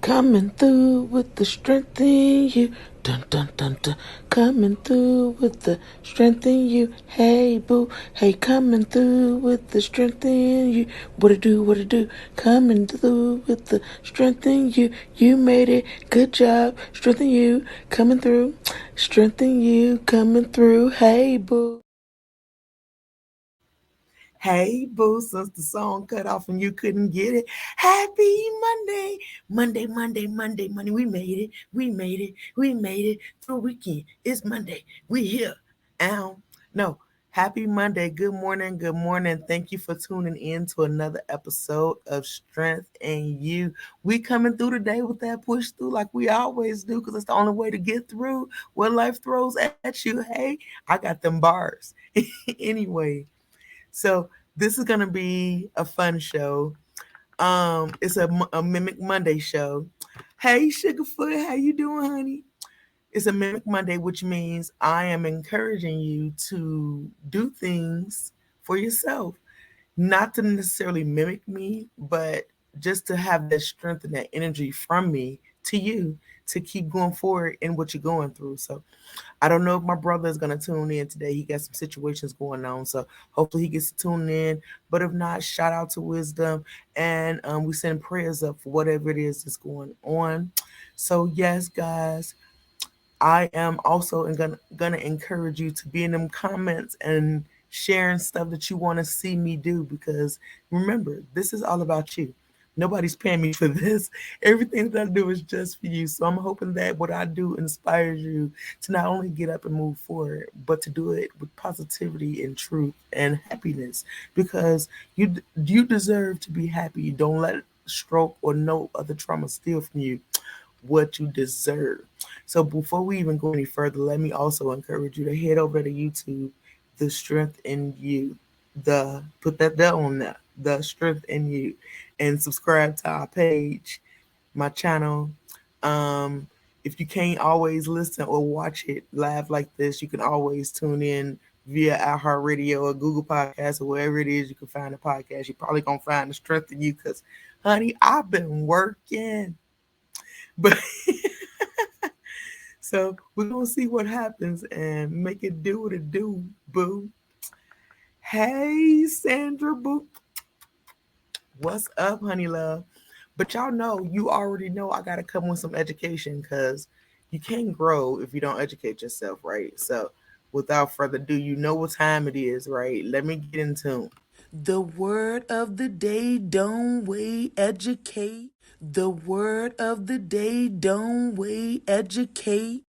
Coming through with the strength in you. Dun dun dun dun. Coming through with the strength in you. Hey boo. Hey, coming through with the strength in you. What it do, what it do. Coming through with the strength in you. You made it. Good job. Strength in you. Coming through. Strength in you. Coming through. Hey boo. Hey, boo, since the song cut off and you couldn't get it, happy Monday. Monday, Monday, Monday, Monday. We made it. We made it. We made it through weekend. It's Monday. We here. Ow. No. Happy Monday. Good morning. Good morning. Thank you for tuning in to another episode of Strength and You. We coming through today with that push through like we always do because it's the only way to get through what life throws at you. Hey, I got them bars. Anyway. So this is gonna be a fun show. It's a Mimic Monday show. Hey, Sugarfoot, how you doing, honey? It's a Mimic Monday, which means I am encouraging you to do things for yourself, not to necessarily mimic me, but just to have that strength and that energy from me to you to keep going forward in what you're going through. So I don't know if my brother is going to tune in today. He got some situations going on. So hopefully he gets to tune in. But if not, shout out to Wisdom. And we send prayers up for whatever it is that's going on. So, yes, guys, I am also gonna encourage you to be in them comments and sharing stuff that you want to see me do because remember, this is all about you. Nobody's paying me for this. Everything that I do is just for you. So I'm hoping that what I do inspires you to not only get up and move forward, but to do it with positivity and truth and happiness because you deserve to be happy. You don't let stroke or no other trauma steal from you what you deserve. So before we even go any further, let me also encourage you to head over to YouTube, The Strength in You. The put that there on there, The Strength in You, and subscribe to our page, my channel. Um, if you can't always listen or watch it live like this, you can always tune in via iHeartRadio or Google Podcasts or wherever it is you can find a podcast. You're probably gonna find The Strength in You because, honey, I've been working. But so we're gonna see what happens and make it do what it do, boo. Hey Sandra Boo. What's up, honey love? But y'all know, you already know I gotta come with some education because you can't grow if you don't educate yourself, right? So without further ado, you know what time it is, right? Let me get into the word of the day, don't wait, educate. The word of the day, don't wait, educate.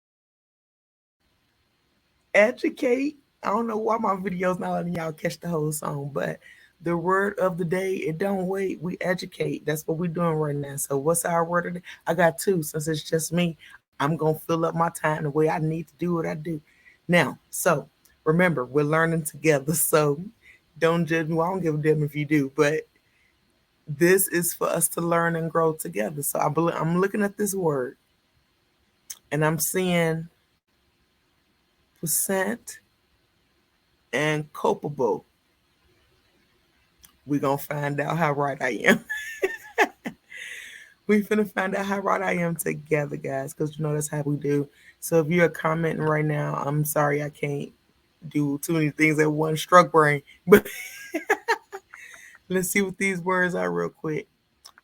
Educate. I don't know why my videos not letting y'all catch the whole song, but the word of the day, it don't wait. We educate. That's what we're doing right now. So what's our word of the day? I got two. Since it's just me, I'm gonna fill up my time the way I need to do what I do. Now, so remember, we're learning together. So don't judge me. Well, I don't give a damn if you do, but this is for us to learn and grow together. So I'm looking at this word and I'm seeing percent and culpable. We're gonna find out how right I am. We finna find out how right I am together, guys, because you know that's how we do. So if you're commenting right now, I'm sorry I can't do too many things at one struck brain. But let's see what these words are real quick.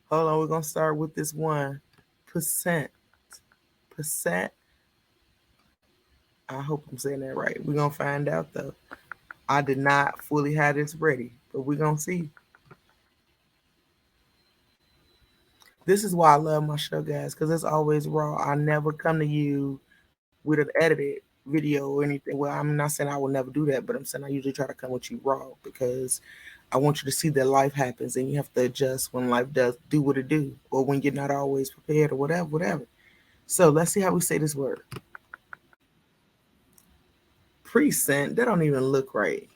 Hold on, we're gonna start with this one. Percent. Percent. I hope I'm saying that right. We're gonna find out though. I did not fully have this ready, but we're gonna see. This is why I love my show, guys, because it's always raw. I never come to you with an edited video or anything. Well, I'm not saying I will never do that, but I'm saying I usually try to come with you raw because I want you to see that life happens and you have to adjust when life does do what it do, or when you're not always prepared or whatever, whatever. So let's see how we say this word. Present. That don't even look right.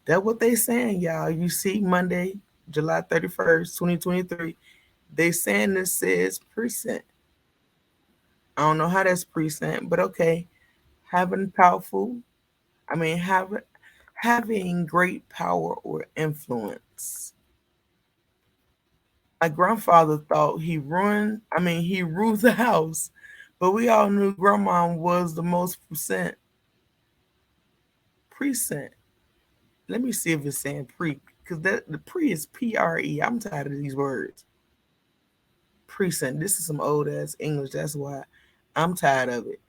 That's what they saying, y'all. You see, Monday, July 31st, 2023. They saying this says present. I don't know how that's present, but okay. Having powerful, I mean, having great power or influence. My grandfather thought he ruled the house, but we all knew grandma was the most precinct. Let me see if it's saying pre, because the pre is PRE. I'm tired of these words. Precinct. This is some old ass English. That's why I'm tired of it.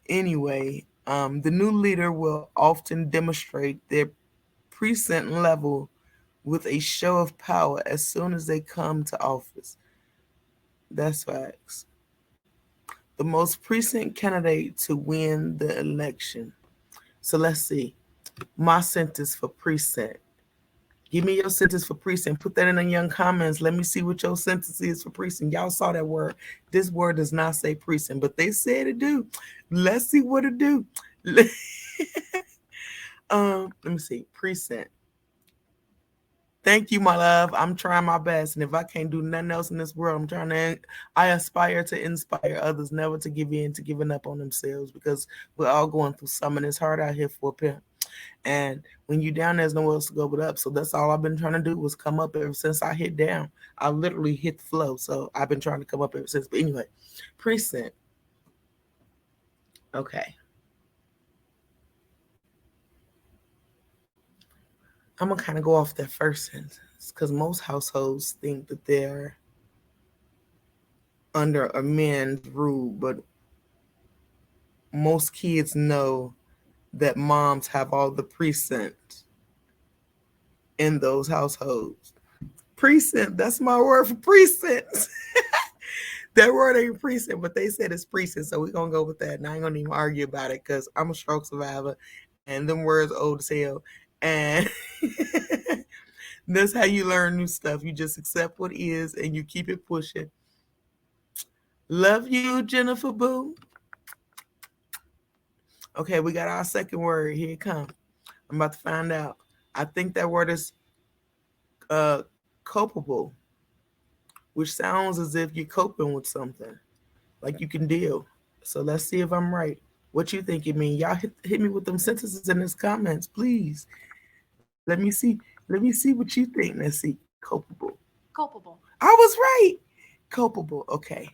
Anyway, the new leader will often demonstrate their precinct level with a show of power as soon as they come to office. That's facts. The most precinct candidate to win the election. So let's see. My sentence for precinct. Give me your sentence for precinct. Put that in the young comments. Let me see what your sentence is for precinct. Y'all saw that word. This word does not say precinct, but they said it do. Let's see what it do. Let me see. Precinct. Thank you, my love. I'm trying my best. And if I can't do nothing else in this world, I aspire to inspire others never to give in to giving up on themselves, because we're all going through something. It's hard out here for a pimp. And when you down, there's nowhere else to go but up. So that's all I've been trying to do was come up ever since I hit down. I literally hit the flow. So I've been trying to come up ever since. But anyway, precinct. Okay. I'm going to kind of go off that first sentence because most households think that they're under a man's rule, but most kids know that moms have all the precincts in those households. Precinct, that's my word for precinct. That word ain't precinct, but they said it's precinct, so we're going to go with that. And I ain't going to even argue about it because I'm a stroke survivor, and them words old as hell. And that's how you learn new stuff. You just accept what is, and you keep it pushing. Love you, Jennifer Boo. Okay, we got our second word. Here it comes. I'm about to find out. I think that word is copable, which sounds as if you're coping with something, like you can deal. So let's see if I'm right. What you think it means? Y'all hit me with them sentences in the comments, please. Let me see. Let me see what you think. Let's see. Culpable. Culpable. I was right. Culpable. Okay.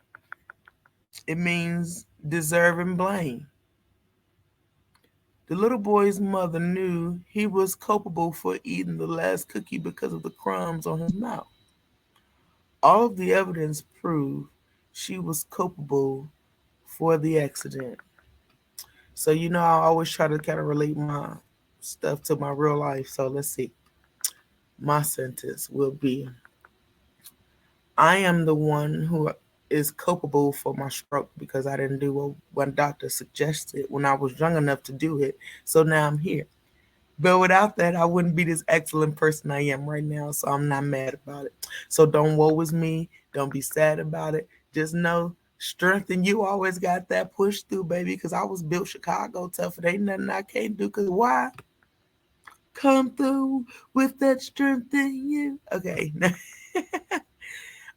It means deserving blame. The little boy's mother knew he was culpable for eating the last cookie because of the crumbs on his mouth. All of the evidence proved she was culpable for the accident. So, I always try to kind of relate my stuff to my real life. So, let's see. My sentence will be, I am the one who is culpable for my stroke because I didn't do what one doctor suggested when I was young enough to do it. So now I'm here. But without that, I wouldn't be this excellent person I am right now. So I'm not mad about it. So don't woe is me. Don't be sad about it. Just know strength in you always got that push through, baby. Because I was built Chicago tough. It ain't nothing I can't do. Because why? Come through with that strength in you. Okay.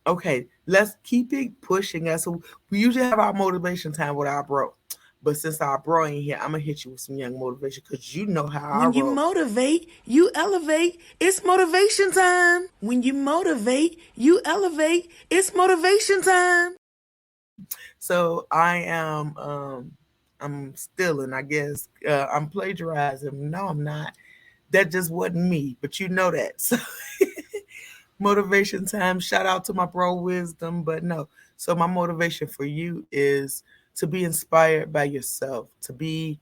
Okay, let's keep it pushing us. So we usually have our motivation time with our bro. But since our bro ain't here, I'm going to hit you with some young motivation because you know how I roll. When you motivate, you elevate. It's motivation time. When you motivate, you elevate. It's motivation time. So I am, I'm stealing, I guess. I'm plagiarizing. No, I'm not. That just wasn't me, but you know that. So motivation time. Shout out to my bro Wisdom, but no. So my motivation for you is to be inspired by yourself, to be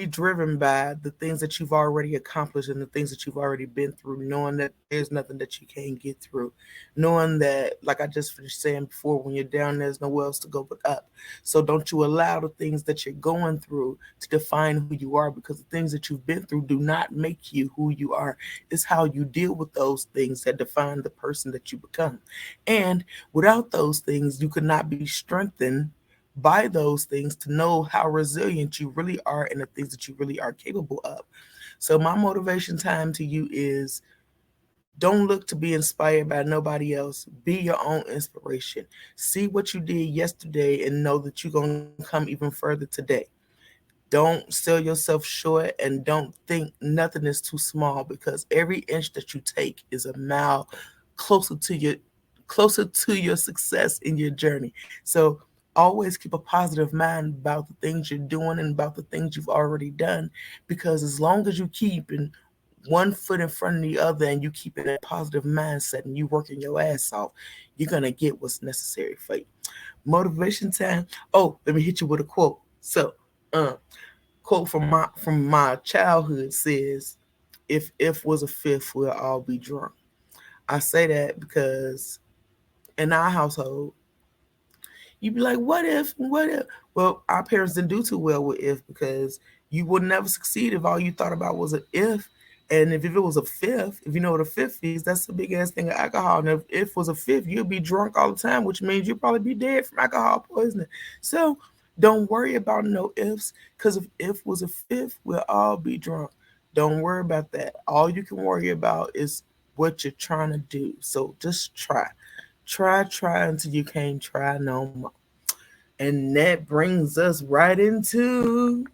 driven by the things that you've already accomplished and the things that you've already been through, knowing that there's nothing that you can't get through, knowing that, like I just finished saying before, when you're down, there's nowhere else to go but up. So don't you allow the things that you're going through to define who you are, because the things that you've been through do not make you who you are. It's how you deal with those things that define the person that you become. And without those things, you could not be strengthened by those things to know how resilient you really are and the things that you really are capable of. So my motivation time to you is, don't look to be inspired by nobody else. Be your own inspiration. See what you did yesterday and know that you're going to come even further today. Don't sell yourself short, and don't think nothing is too small, because every inch that you take is a mile closer to your success in your journey. So always keep a positive mind about the things you're doing and about the things you've already done, because as long as you keep in one foot in front of the other and you keep in that positive mindset and you working your ass off, you're gonna get what's necessary for you. Motivation time. Oh, let me hit you with a quote. So, quote from my childhood says, "If was a fifth, we'll all be drunk." I say that because in our household, you'd be like, what if? What if? Well, our parents didn't do too well with if, because you would never succeed if all you thought about was an if. And if it was a fifth, if you know what a fifth is, that's a big ass thing of alcohol. And if was a fifth, you'll be drunk all the time, which means you'll probably be dead from alcohol poisoning. So don't worry about no ifs, because if was a fifth, we'll all be drunk. Don't worry about that. All you can worry about is what you're trying to do. So just try. Try until you can't try no more. And that brings us right into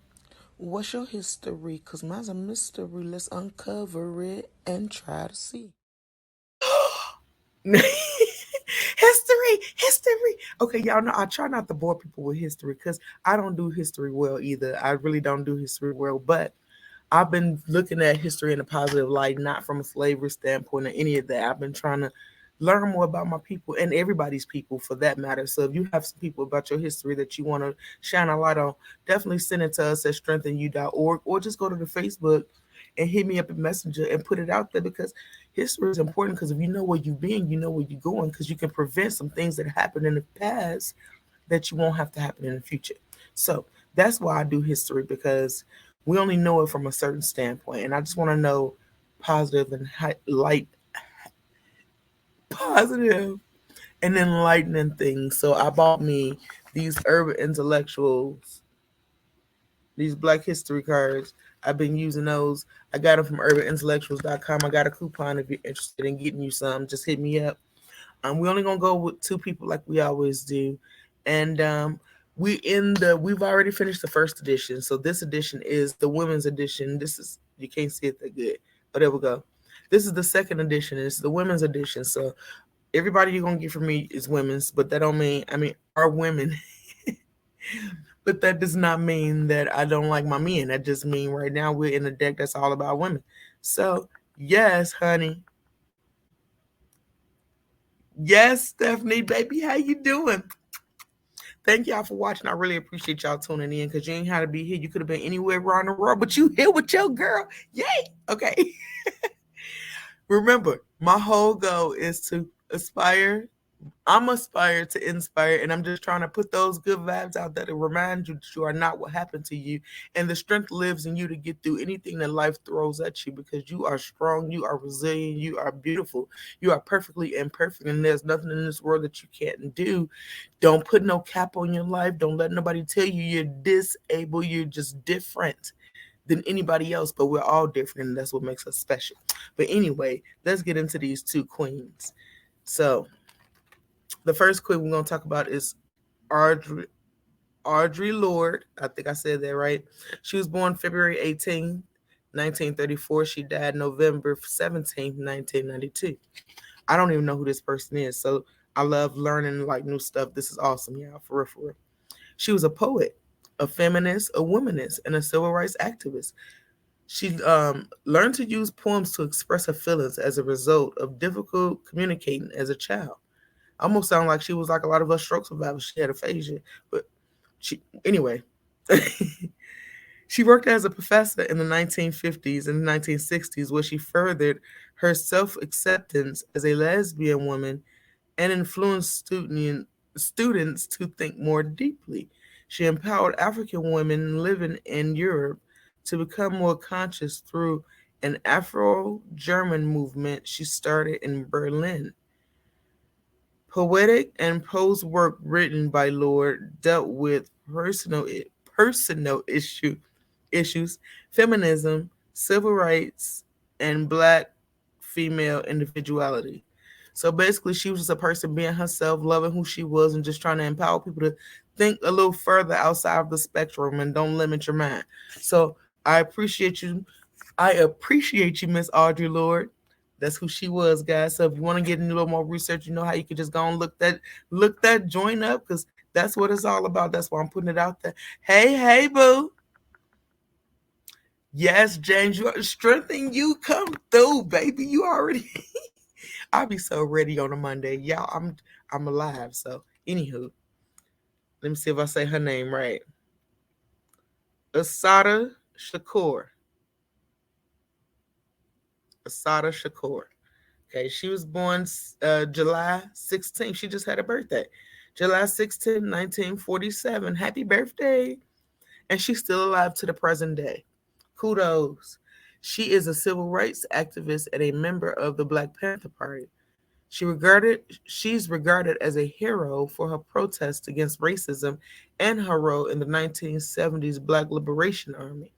What's your history? Cause mine's a mystery. Let's uncover it and try to see. history. History. Okay, y'all know I try not to bore people with history because I don't do history well either. I really don't do history well, but I've been looking at history in a positive light, not from a slavery standpoint or any of that. I've been trying to learn more about my people and everybody's people for that matter. So if you have some people about your history that you want to shine a light on, definitely send it to us at strengthenyou.org, or just go to the Facebook and hit me up in Messenger and put it out there, because history is important, because if you know where you've been, you know where you're going, because you can prevent some things that happened in the past that you won't have to happen in the future. So that's why I do history, because we only know it from a certain standpoint, and I just want to know positive and light, positive and enlightening things. So I bought me these urban intellectuals, these Black History cards. I've been using those. I got them from urbanintellectuals.com. I got a coupon if you're interested in getting you some. Just hit me up. We only gonna go with two people like we always do, and we've already finished the first edition. So this edition is the women's edition. This is, you can't see it that good, but there we go. This is the second edition. It's the women's edition. So everybody you're gonna get from me is women's, but that don't mean, I mean, are women. But that does not mean that I don't like my men. That just mean right now we're in a deck that's all about women. So yes, honey. Yes, Stephanie, baby, how you doing? Thank y'all for watching. I really appreciate y'all tuning in, because you ain't had to be here. You could have been anywhere around the world, but you here with your girl. Yay! Okay. Remember, my whole goal is to aspire. I'm aspired to inspire, and I'm just trying to put those good vibes out there to remind you that you are not what happened to you, and the strength lives in you to get through anything that life throws at you, because you are strong, you are resilient, you are beautiful, you are perfectly imperfect, and there's nothing in this world that you can't do. Don't put no cap on your life. Don't let nobody tell you you're disabled. You're just different than anybody else, but we're all different, and that's what makes us special. But anyway, let's get into these two queens. So the first queen we're going to talk about is Audre Lorde. I think I said that right. She was born February 18, 1934. She died November 17, 1992. I don't even know who this person is. So I love learning like new stuff. This is awesome, y'all, for real, for real. She was a poet, a feminist, a womanist, and a civil rights activist. She learned to use poems to express her feelings as a result of difficult communicating as a child. Almost sound like she was like a lot of us stroke survivors. She had aphasia, but she anyway. She worked as a professor in the 1950s and 1960s, where she furthered her self acceptance as a lesbian woman and influenced students to think more deeply. She empowered African women living in Europe to become more conscious through an Afro German movement she started in Berlin. Poetic and prose work written by Lord dealt with personal issues, feminism, civil rights, and black female individuality. So basically, she was just a person being herself, loving who she was, and just trying to empower people to think a little further outside of the spectrum and don't limit your mind. So I appreciate you. I appreciate you, Miss Audrey Lord. That's who she was, guys. So if you want to get a little more research, you know how you could just go and look that joint up, because that's what it's all about. That's why I'm putting it out there. Hey, hey, boo. Yes, James, you strengthening you come through, baby. You already I'll be so ready on a Monday. Y'all, I'm alive. So anywho, let me see if I say her name right. Asada Shakur. Asada Shakur. Okay, she was born July 16th. She just had a birthday. July 16th, 1947. Happy birthday. And she's still alive to the present day. Kudos. She is a civil rights activist and a member of the Black Panther Party. She's regarded as a hero for her protest against racism and her role in the 1970s Black Liberation Army.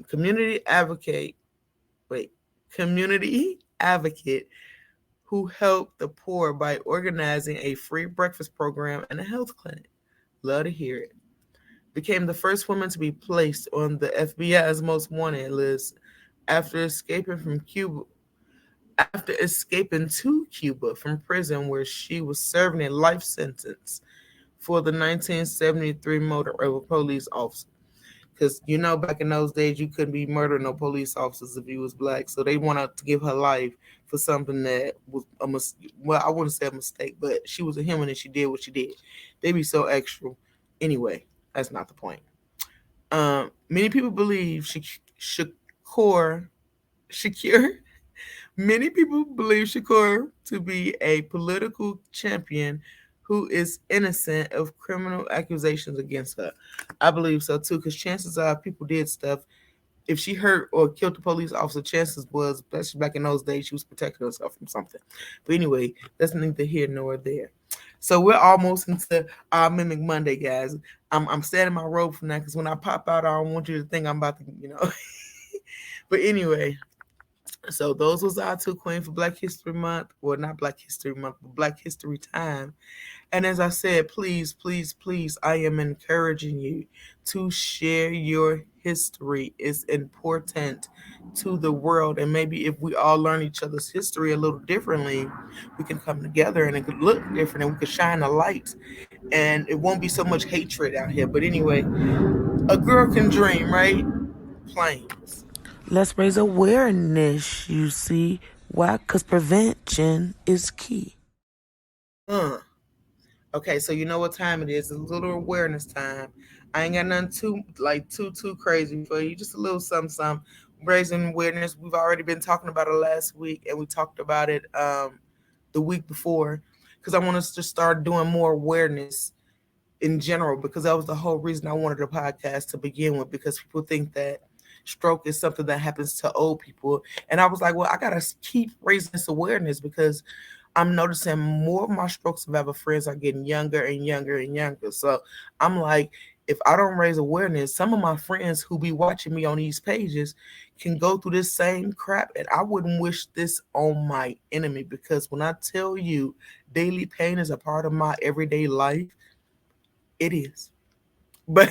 Community advocate, wait, community advocate who helped the poor by organizing a free breakfast program and a health clinic. Love to hear it. Became the first woman to be placed on the FBI's most wanted list after escaping from Cuba after escaping to Cuba from prison where she was serving a life sentence for the 1973 murder of a police officer. Because back in those days, you couldn't be murdering no police officers if you was black. So they wanted to give her life for something that was well, I wouldn't say a mistake, but she was a human and she did what she did. They be so extra. Anyway, that's not the point. Many people believe Shakur Shakir Many people believe Shakur to be a political champion who is innocent of criminal accusations against her. I believe so too, because chances are people did stuff. If she hurt or killed the police officer, chances was, especially back in those days, she was protecting herself from something. But anyway, that's neither here nor there. So we're almost into our Mimic Monday, guys. I'm setting my robe for now, because when I pop out, I don't want you to think I'm about to. But anyway, so those was our two queens for Black History Month. Well, not Black History Month, but Black History Time. And as I said, please, please, please, I am encouraging you to share your history. It's important to the world. And maybe if we all learn each other's history a little differently, we can come together and it could look different and we could shine a light. And it won't be so much hatred out here. But anyway, a girl can dream, right? Planes. Let's raise awareness, you see. Why? Because prevention is key. Okay, so you know what time it is. It's a little awareness time. I ain't got nothing too crazy for you. Just a little something, something. Raising awareness. We've already been talking about it last week, and we talked about it the week before, because I want us to start doing more awareness in general, because that was the whole reason I wanted a podcast to begin with, because people think that stroke is something that happens to old people. And I was like, well, I got to keep raising this awareness, because I'm noticing more of my stroke survivor friends are getting younger and younger and younger. So I'm like, if I don't raise awareness, some of my friends who be watching me on these pages can go through this same crap. And I wouldn't wish this on my enemy, because when I tell you daily pain is a part of my everyday life, it is. But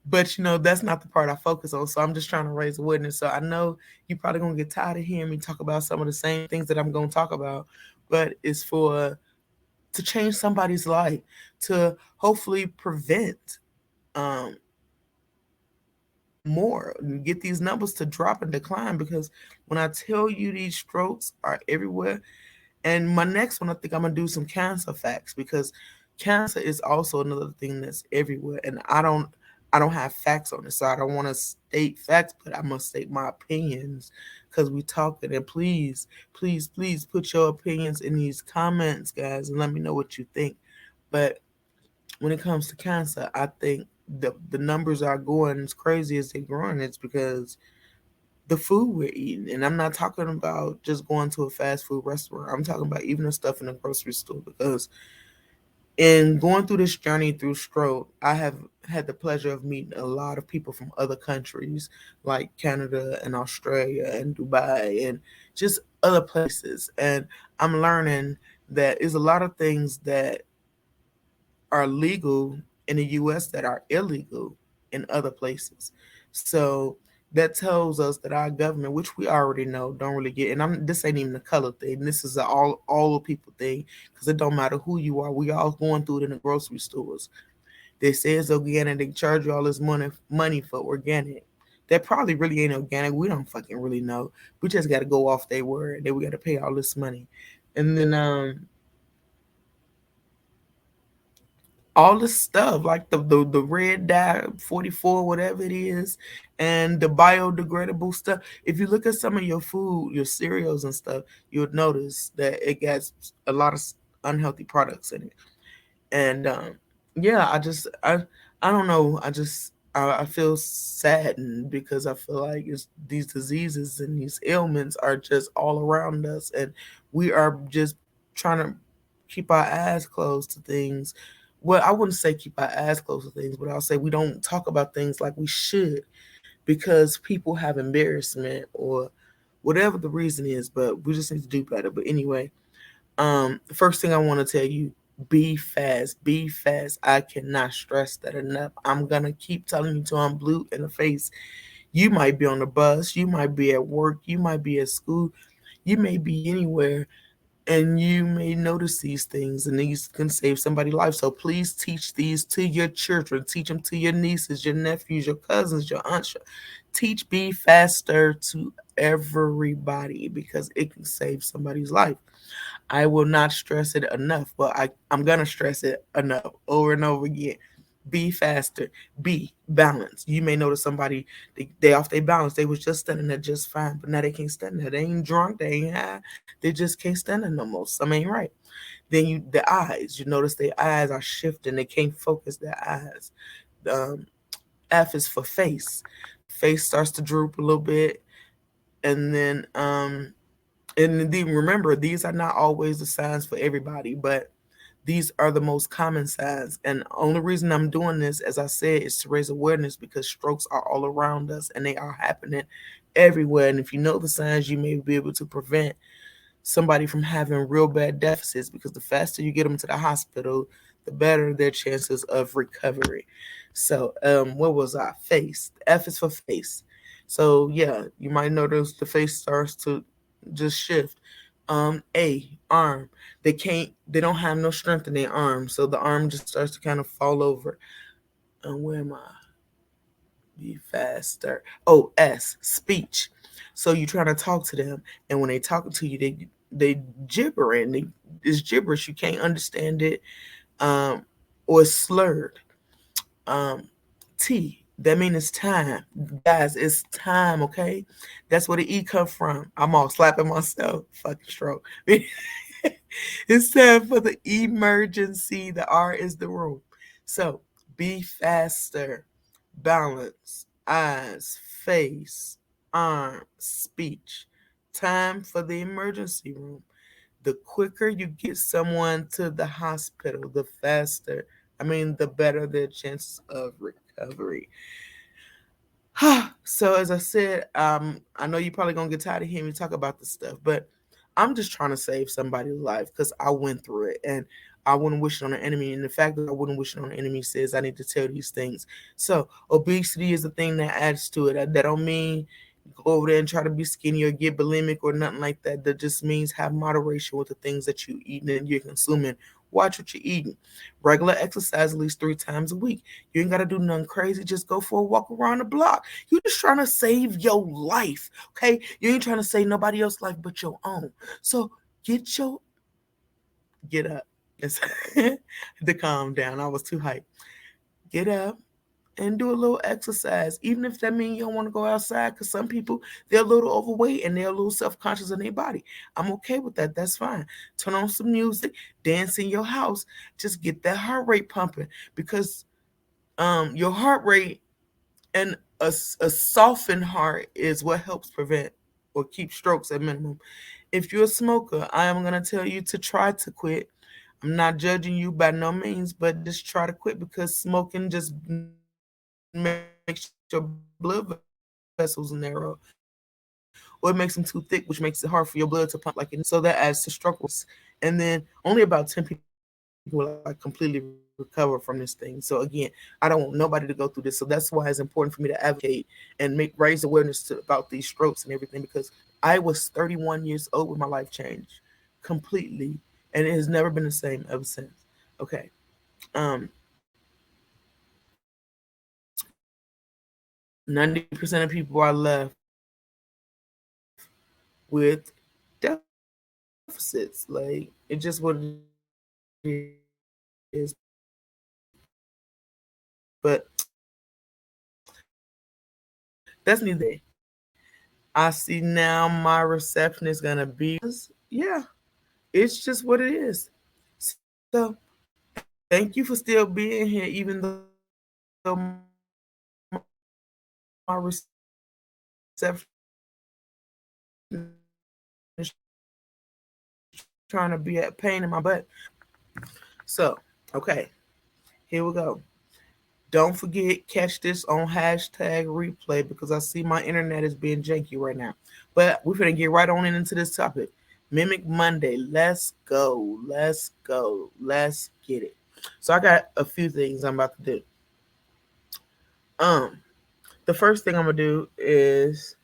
but that's not the part I focus on. So I'm just trying to raise awareness. So I know you're probably gonna get tired of hearing me talk about some of the same things that I'm gonna talk about, but it's to change somebody's life, to hopefully prevent um more and get these numbers to drop and decline. Because when I tell you these strokes are everywhere, and my next one, I think I'm gonna do some cancer facts, because cancer is also another thing that's everywhere, and I don't have facts on it, so I don't want to state facts, but I must state my opinions, because we talking. And please, please, please put your opinions in these comments, guys, and let me know what you think. But when it comes to cancer, I think the numbers are going as crazy as they're growing. It's because the food we're eating. And I'm not talking about just going to a fast food restaurant. I'm talking about even the stuff in the grocery store. Because in going through this journey through stroke, I have had the pleasure of meeting a lot of people from other countries like Canada and Australia and Dubai and just other places. And I'm learning that there's a lot of things that are legal in the US that are illegal in other places. So that tells us that our government, which we already know, don't really get. And I'm this ain't even a color thing. This is a all the people thing because it don't matter who you are. We all going through it in the grocery stores. They say it's organic. They charge you all this money for organic. That probably really ain't organic. We don't fucking really know. We just got to go off their word. That we got to pay all this money, and then all the stuff like the red dye 44 whatever it is and the biodegradable stuff. If you look at some of your food, your cereals and stuff, you'll notice that it has a lot of unhealthy products in it. And yeah, I don't know, I feel saddened because I feel like these diseases and these ailments are just all around us, and we are just trying to keep our eyes closed to things. Well, I wouldn't say keep our eyes closed to things, but I'll say we don't talk about things like we should because people have embarrassment or whatever the reason is, but we just need to do better. But anyway, the first thing I want to tell you, be fast, be fast. I cannot stress that enough. I'm gonna keep telling you till I'm blue in the face. You might be on the bus, you might be at work, you might be at school, you may be anywhere, and you may notice these things, and these can save somebody's life. So please teach these to your children, teach them to your nieces, your nephews, your cousins, your aunts. Teach be faster to everybody because it can save somebody's life. I will not stress it enough. Well, I'm gonna stress it enough over and over again. Be faster. Be balanced. You may notice somebody they off their balance. They was just standing there just fine, but now they can't stand there. They ain't drunk. They ain't high. They just can't stand there no more. Something ain't right. Then the eyes. You notice their eyes are shifting. They can't focus their eyes. Um, F is for face. Face starts to droop a little bit, and then and then remember, these are not always the signs for everybody, but these are the most common signs. And the only reason I'm doing this, as I said, is to raise awareness because strokes are all around us and they are happening everywhere. And if you know the signs, you may be able to prevent somebody from having real bad deficits because the faster you get them to the hospital, the better their chances of recovery. So, what was I? Face. F is for face. So yeah, you might notice the face starts to just shift. A arm. They don't have no strength in their arm, so the arm just starts to kind of fall over. Where am I? Be faster. Oh, S, speech. So you're trying to talk to them, and when they talking to you, they gibbering. It's gibberish. You can't understand it, um, or it's slurred. Um, T. That means it's time, guys. It's time. Okay, that's where the E come from. I'm all slapping myself. Fucking stroke. It's time for the emergency. The R is the room. So be faster. Balance, eyes, face, arm, speech. Time for the emergency room. The quicker you get someone to the hospital, the better their chances of recovery. So as I said, I know you're probably gonna get tired of hearing me talk about this stuff, but I'm just trying to save somebody's life because I went through it and I wouldn't wish it on an enemy. And the fact that I wouldn't wish it on an enemy says I need to tell these things. So obesity is the thing that adds to it. That don't mean go over there and try to be skinny or get bulimic or nothing like that. That just means have moderation with the things that you eat and you're consuming. Watch what you're eating. Regular exercise at least 3 times a week. You ain't gotta do nothing crazy. Just go for a walk around the block. You're just trying to save your life. Okay? You ain't trying to save nobody else's life but your own. So get up. It's to calm down. I was too hyped. Get up and do a little exercise, even if that means you don't want to go outside. Because some people they're a little overweight and they're a little self-conscious in their body. I'm okay with that. That's fine. Turn on some music, dance in your house, just get that heart rate pumping because your heart rate and a softened heart is what helps prevent or keep strokes at minimum. If you're a smoker, I am gonna tell you to try to quit. I'm not judging you by no means, but just try to quit because smoking just makes your blood vessels narrow, or it makes them too thick, which makes it hard for your blood to pump like it needs to. So that adds to stroke risk. And then only about 10 people are completely recover from smoking. recover from this thing. So again, I don't want nobody to go through this. So that's why it's important for me to advocate and make raise awareness about these strokes and everything, because I was 31 years old when my life changed completely, and it has never been the same ever since. Okay. Um 90% of people are left with deficits. Like, it's just what it is. But that's neither day. I see now my reception is gonna be, yeah, it's just what it is. So thank you for still being here, even though my reception is trying to be a pain in my butt. So, okay, here we go. Don't forget, catch this on hashtag replay because I see my internet is being janky right now. But we're going to get right on into this topic. Mimic Monday. Let's go. Let's go. Let's get it. So I got a few things I'm about to do. Um, the first thing I'm gonna do is,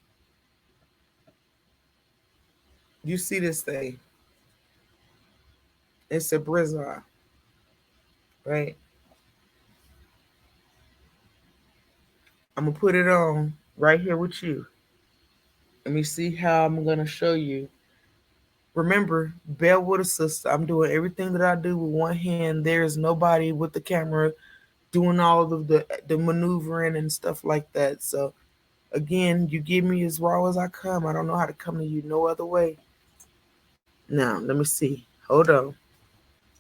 you see this thing. It's a brizard, right? I'm gonna put it on right here with you. Let me see how I'm gonna show you. Remember, bear with a sister. I'm doing everything that I do with one hand. There is nobody with the camera doing all of the maneuvering and stuff like that. So again, you give me as raw as I come. I don't know how to come to you no other way. Now, let me see. Hold on.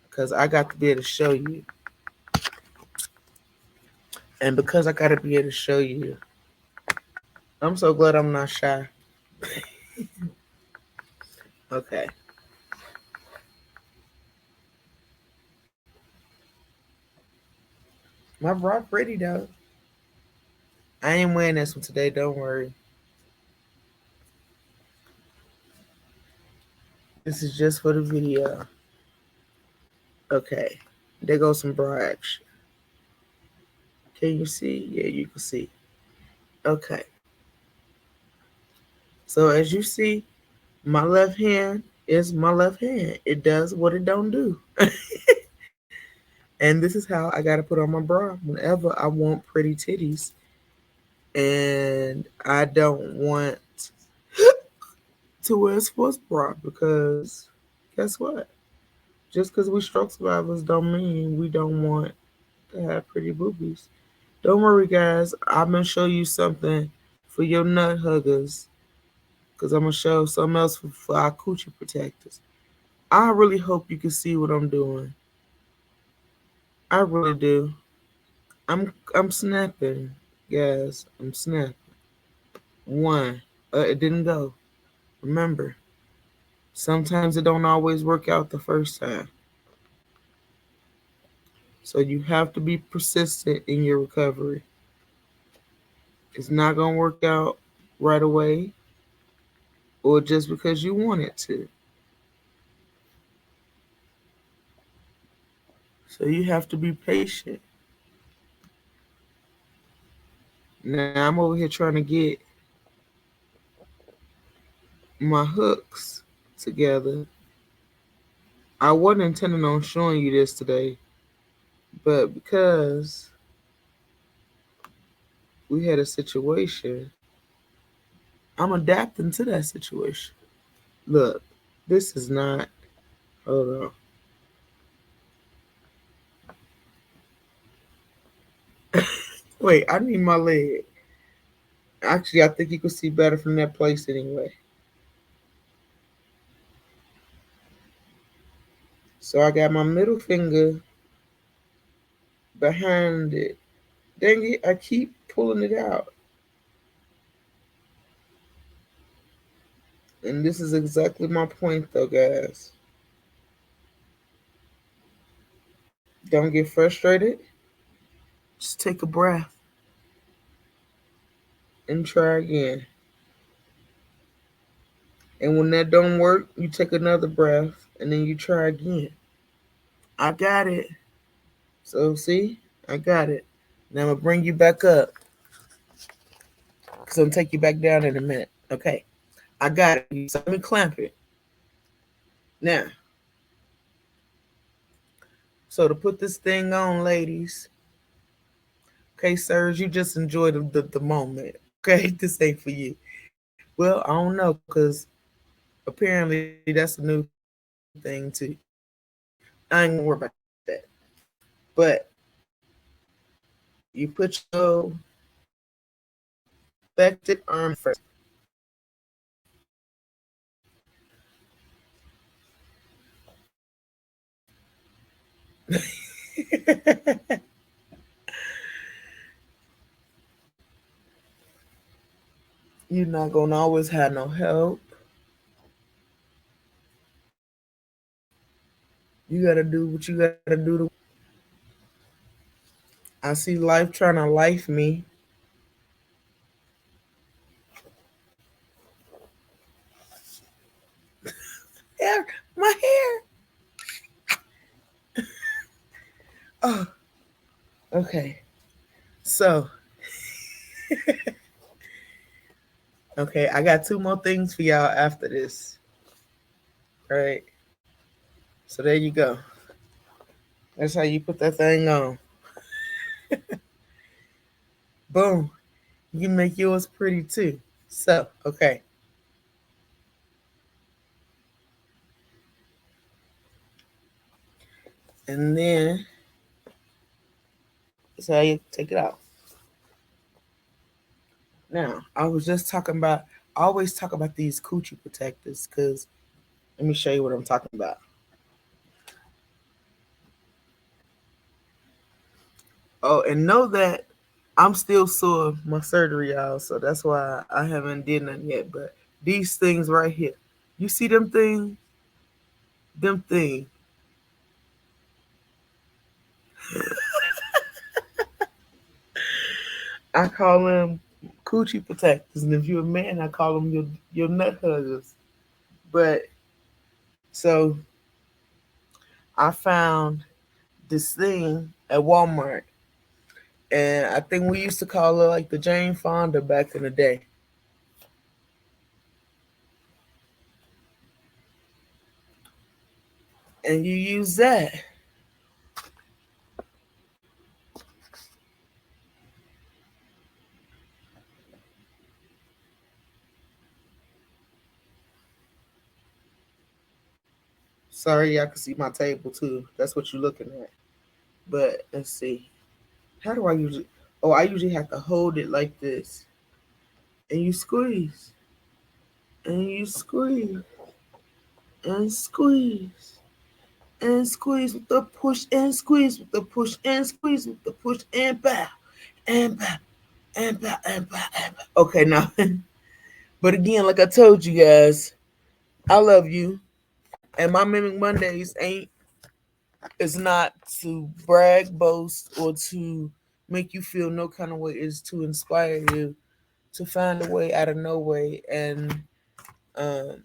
Because I got to be able to show you. And because I got to be able to show you, I'm so glad I'm not shy. Okay. My bra pretty though. I ain't wearing this one today. Don't worry. This is just for the video. Okay. There goes some bra action. Can you see? Yeah, you can see. Okay. So as you see, my left hand is my left hand. It does what it don't do. And this is how I gotta put on my bra whenever I want pretty titties. And I don't want to wear a sports bra because guess what? Just because we stroke survivors don't mean we don't want to have pretty boobies. Don't worry, guys. I'm gonna show you something for your nut huggers, because I'm gonna show something else for our coochie protectors. I really hope you can see what I'm doing. I really do. I'm snapping, guys. I'm snapping. One. It didn't go. Remember, sometimes it don't always work out the first time. So you have to be persistent in your recovery. It's not gonna work out right away or just because you want it to. So you have to be patient. Now I'm over here trying to get my hooks together. I wasn't intending on showing you this today, but because we had a situation, I'm adapting to that situation. Look, this is not. Hold on. Wait, I need my leg. Actually, I think you can see better from that place anyway. So I got my middle finger behind it. Dang it, I keep pulling it out. And this is exactly my point, though, guys. Don't get frustrated. Just take a breath and try again. And when that don't work, you take another breath and then you try again. I got it. So see, I got it. Now I'm gonna bring you back up because I'm gonna take you back down in a minute. Okay, I got it. You saw me clamp it. Now, so to put this thing on, ladies. Okay, sirs, you just enjoy the moment. Okay, this ain't for you. Well, I don't know, cause apparently that's a new thing too. I ain't gonna worry about that. But you put your affected arm first. You're not gonna always have no help. You gotta do what you gotta do to. I see life trying to life me. Hair, my hair. Oh, okay. So, okay, I got two more things for y'all after this. All right. So there you go. That's how you put that thing on. Boom. You can make yours pretty too. So, okay. And then that's how you take it out. Now, I was just talking about, I always talk about these coochie protectors because let me show you what I'm talking about. Oh, and know that I'm still sore my surgery, y'all. So that's why I haven't did nothing yet. But these things right here, you see them things? Them things. I call them coochie protectors, and if you're a man, I call them your nut huggers. But so I found this thing at Walmart, and I think we used to call it like the Jane Fonda back in the day. And you use that. Sorry, y'all can see my table too. That's what you're looking at. But let's see. How do I usually? Oh, I usually have to hold it like this, and you squeeze, and you squeeze, and squeeze, and squeeze with the push, and squeeze with the push, and squeeze with the push, and bow, and bow, and bow, and bow, and bow. Okay, now, but again, like I told you guys, I love you, and my Mimic Mondays ain't. It's not to brag, boast, or to make you feel no kind of way. It's to inspire you to find a way out of no way and um,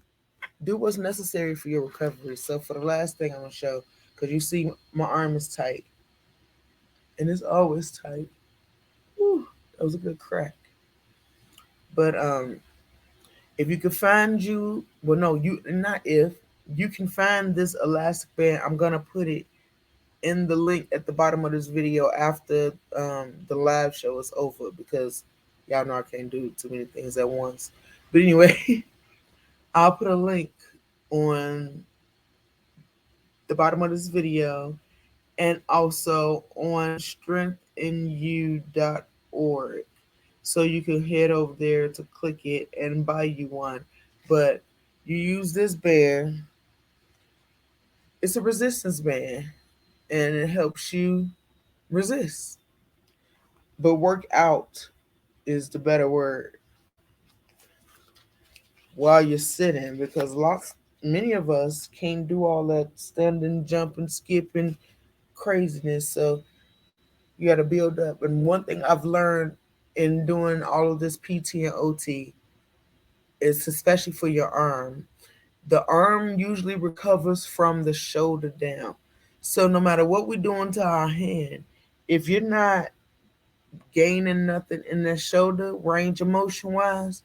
do what's necessary for your recovery. So for the last thing I'm gonna show, because you see my arm is tight, and it's always tight. Whew, that was a good crack. But if you can find you, well, no, you not if you can find this elastic band, I'm gonna put it in the link at the bottom of this video after the live show is over because y'all know I can't do too many things at once. But anyway, I'll put a link on the bottom of this video and also on strengthinu.org. So you can head over there to click it and buy you one. But you use this band, it's a resistance band, and it helps you resist. But work out is the better word while you're sitting because many of us can't do all that standing, jumping, skipping craziness. So you got to build up. And one thing I've learned in doing all of this PT and OT is especially for your arm. The arm usually recovers from the shoulder down. So no matter what we're doing to our hand, if you're not gaining nothing in that shoulder range of motion wise,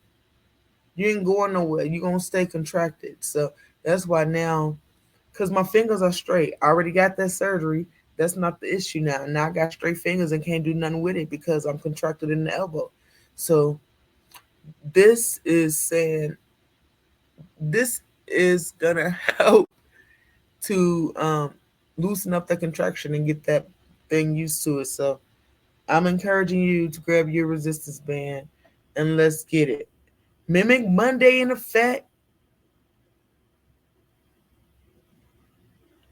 you ain't going nowhere. You're gonna stay contracted. So that's why now, because my fingers are straight. I already got that surgery. That's not the issue now. Now I got straight fingers and can't do nothing with it because I'm contracted in the elbow. So this is saying this is gonna help to loosen up that contraction and get that thing used to it. So I'm encouraging you to grab your resistance band and let's get it. Mimic Monday in effect.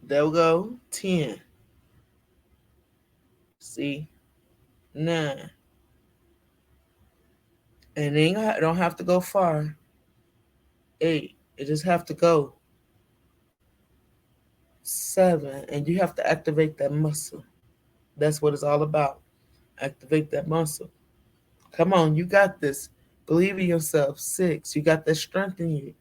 There we go. 10. See? 9. And then don't have to go far. 8. It just have to go. 7. And you have to activate that muscle. That's what it's all about. Activate that muscle. Come on, you got this. Believe in yourself. 6. You got that strength in you.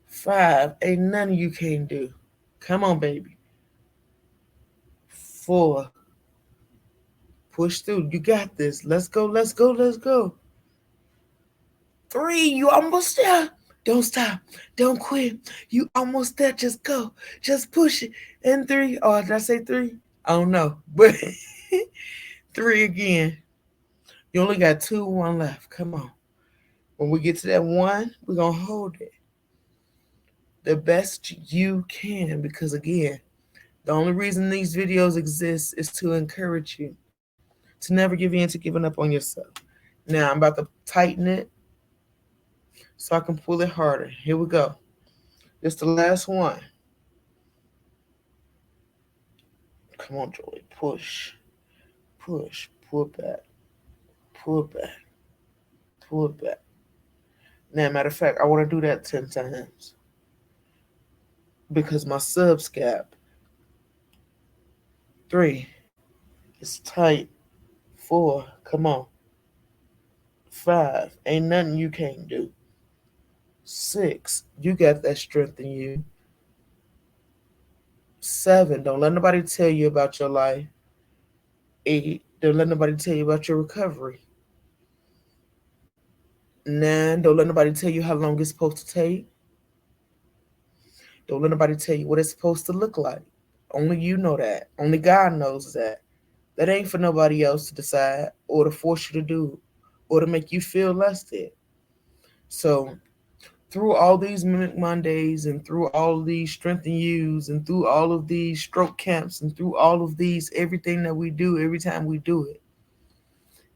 5. Ain't nothing you can't do. Come on, baby. 4. Push through. You got this. Let's go, let's go, let's go. 3. You almost there. Don't stop. Don't quit. You almost there. Just go. Just push it. And 3. Oh, did I say 3? I don't know. But 3 again. You only got 2, 1 left. Come on. When we get to that 1, we're going to hold it the best you can. Because again, the only reason these videos exist is to encourage you to never give in to giving up on yourself. Now I'm about to tighten it so I can pull it harder. Here we go. This the last one. Come on, Joey. Push. Push. Pull back. Pull back. Pull back. Now, matter of fact, I want to do that 10 times. Because my subscap. 3. It's tight. 4. Come on. 5. Ain't nothing you can't do. 6. You got that strength in you. 7. Don't let nobody tell you about your life. 8. Don't let nobody tell you about your recovery. 9. Don't let nobody tell you how long it's supposed to take. Don't let nobody tell you what it's supposed to look like. Only you know that. Only God knows that. That ain't for nobody else to decide or to force you to do or to make you feel less than. So through all these Mimic Mondays and through all of these Strength and Use and through all of these stroke camps and through all of these, everything that we do every time we do it,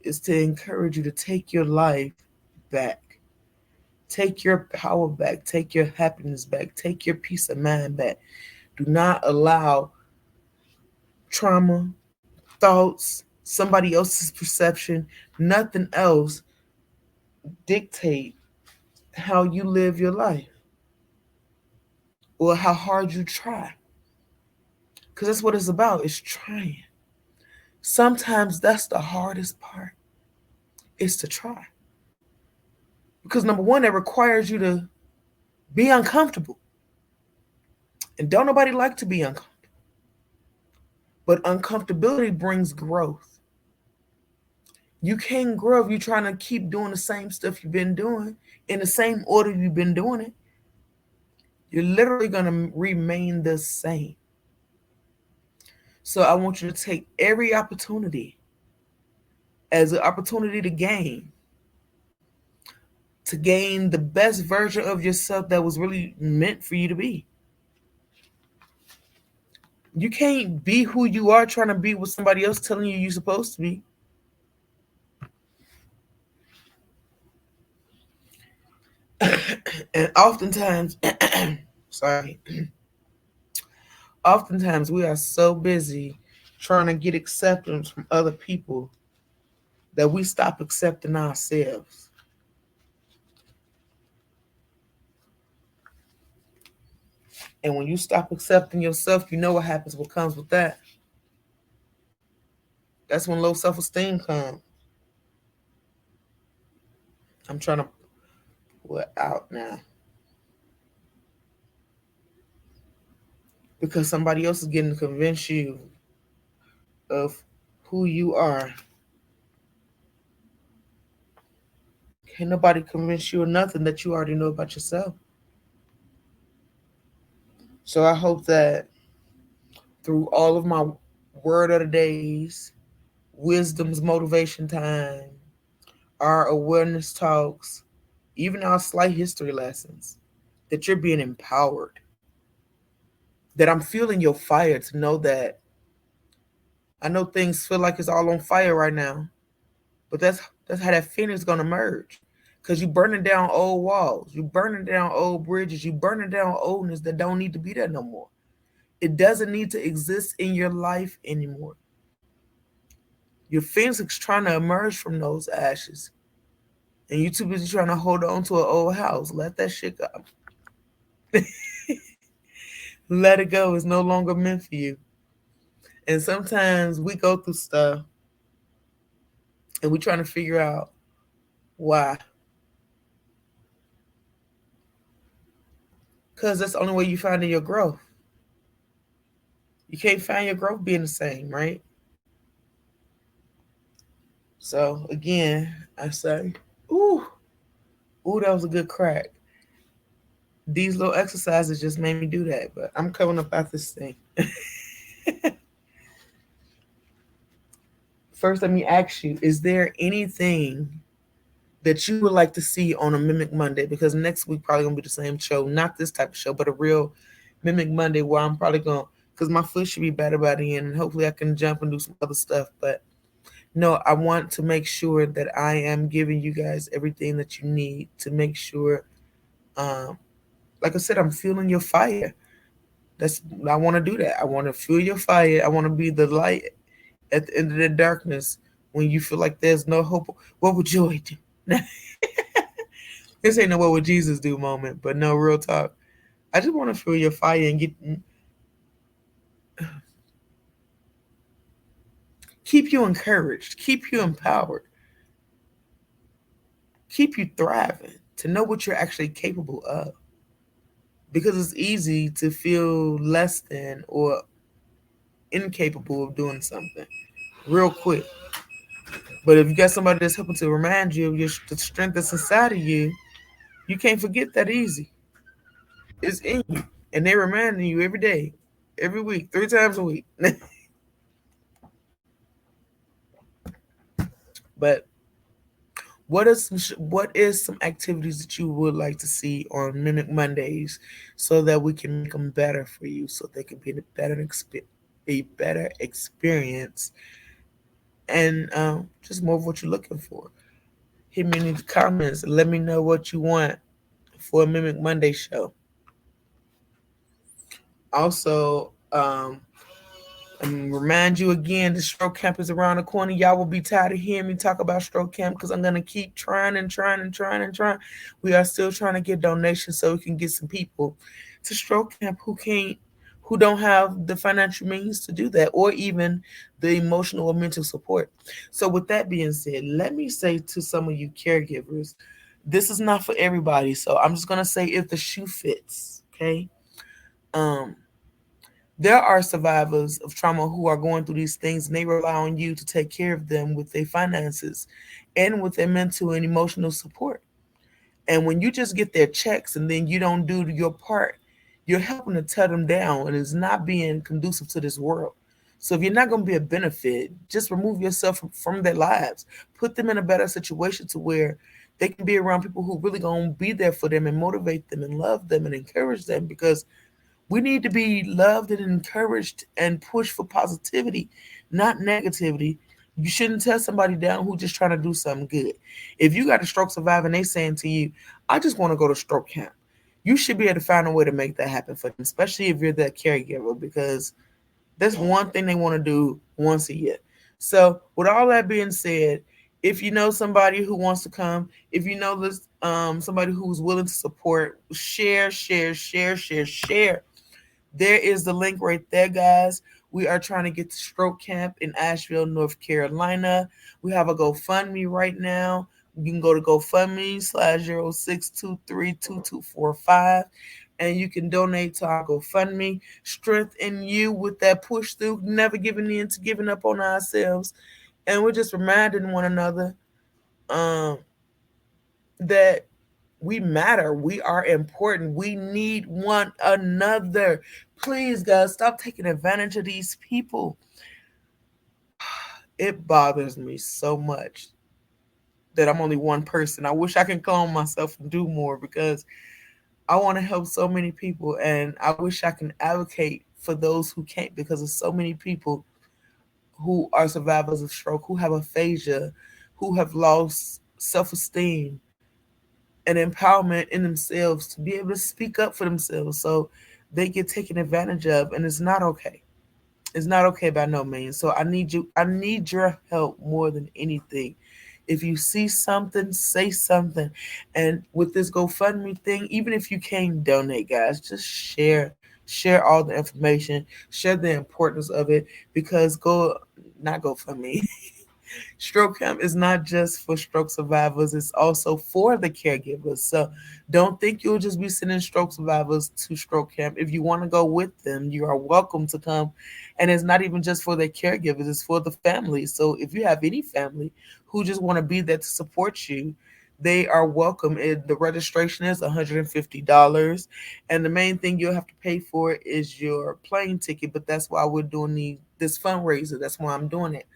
is to encourage you to take your life back. Take your power back. Take your happiness back. Take your peace of mind back. Do not allow trauma, thoughts, somebody else's perception, nothing else dictate how you live your life or how hard you try. Because that's what it's about, is trying. Sometimes that's the hardest part, is to try. Because number one, that requires you to be uncomfortable. And don't nobody like to be uncomfortable. But uncomfortability brings growth. You can't grow if you're trying to keep doing the same stuff you've been doing in the same order you've been doing it. You're literally going to remain the same. So I want you to take every opportunity as an opportunity to gain the best version of yourself that was really meant for you to be. You can't be who you are trying to be what somebody else telling you you're supposed to be. And oftentimes, sorry, oftentimes we are so busy trying to get acceptance from other people that we stop accepting ourselves. And when you stop accepting yourself, you know what happens, what comes with that. That's when low self-esteem comes. I'm trying to pull it out now. because somebody else is getting to convince you of who you are. Can't nobody convince you of nothing that you already know about yourself. So I hope that through all of my word of the days, wisdom's motivation time, our awareness talks, even our slight history lessons, that you're being empowered. That I'm feeling your fire to know that I know things feel like it's all on fire right now, but that's how that phoenix gonna merge. Cause you burning down old walls, you burning down old bridges, you burning down oldness that don't need to be there no more. It doesn't need to exist in your life anymore. Your phoenix is trying to emerge from those ashes, and you too busy trying to hold on to an old house. Let that shit go. Let it go. It's no longer meant for you. And sometimes we go through stuff and we trying to figure out why. Because that's the only way you find your growth. You can't find your growth being the same, right? So again, I say, ooh, ooh, that was a good crack. These little exercises just made me do that, but I'm coming up out this thing. First, let me ask you, is there anything that you would like to see on a Mimic Monday? Because next week probably gonna be the same show, not this type of show, but a real Mimic Monday where I'm probably gonna, because my foot should be better by the end, and hopefully I can jump and do some other stuff. But no, I want to make sure that I am giving you guys everything that you need to make sure, um, like I said, I'm feeling your fire. That's I want to do that. I want to feel your fire. I want to be the light at the end of the darkness when you feel like there's no hope. What would joy do? This ain't no what would Jesus do moment, but no, real talk. I just want to feel your fire and keep you encouraged, keep you empowered, keep you thriving to know what you're actually capable of. Because it's easy to feel less than or incapable of doing something real quick. But if you got somebody that's helping to remind you of the strength that's inside of you, you can't forget that easy. It's in you. And they're reminding you every day, every week, 3 times a week. But what is some activities that you would like to see on Mimic Mondays so that we can make them better for you, so they can be a better experience, and just more of what you're looking for. Hit me in the comments. Let me know what you want for a Mimic Monday show. Also, and remind you again, the stroke camp is around the corner. Y'all will be tired of hearing me talk about stroke camp because I'm gonna keep trying and trying and trying and trying. We are still trying to get donations so we can get some people to stroke camp who don't have the financial means to do that, or even the emotional or mental support. So with that being said, let me say to some of you caregivers, this is not for everybody. So I'm just gonna say if the shoe fits, okay? Um, there are survivors of trauma who are going through these things, and they rely on you to take care of them with their finances and with their mental and emotional support. And when you just get their checks and then you don't do your part, you're helping to tear them down and it's not being conducive to this world. So if you're not going to be a benefit, just remove yourself from their lives. Put them in a better situation to where they can be around people who really going to be there for them and motivate them and love them and encourage them, because we need to be loved and encouraged and pushed for positivity, not negativity. You shouldn't tell somebody down who's just trying to do something good. If you got a stroke survivor and they saying to you, I just want to go to stroke camp, you should be able to find a way to make that happen for them, especially if you're that caregiver, because that's one thing they want to do once a year. So, with all that being said, if you know somebody who wants to come, if you know this, somebody who's willing to support, share, share, share, share, share. There is the link right there, guys. We are trying to get to stroke camp in Asheville, North Carolina. We have a GoFundMe right now. You can go to GoFundMe /06232245 and you can donate to our GoFundMe. Strengthen you with that push through, never giving in to giving up on ourselves. And we're just reminding one another um, that we matter. We are important. We need one another. Please, guys, stop taking advantage of these people. It bothers me so much that I'm only one person. I wish I can calm myself and do more because I want to help so many people, and I wish I can advocate for those who can't because of so many people who are survivors of stroke, who have aphasia, who have lost self-esteem and empowerment in themselves to be able to speak up for themselves. So they get taken advantage of, and it's not okay. It's not okay by no means. So I need you. I need your help more than anything. If you see something, say something. And with this GoFundMe thing, even if you can't donate, guys, just share all the information, share the importance of it, because not GoFundMe. Stroke Camp is not just for stroke survivors, it's also for the caregivers. So don't think you'll just be sending stroke survivors to Stroke Camp. If you want to go with them, you are welcome to come. And it's not even just for their caregivers, it's for the family. So if you have any family who just want to be there to support you, they are welcome. The registration is $150. And the main thing you'll have to pay for is your plane ticket. But that's why we're doing this fundraiser. That's why I'm doing it,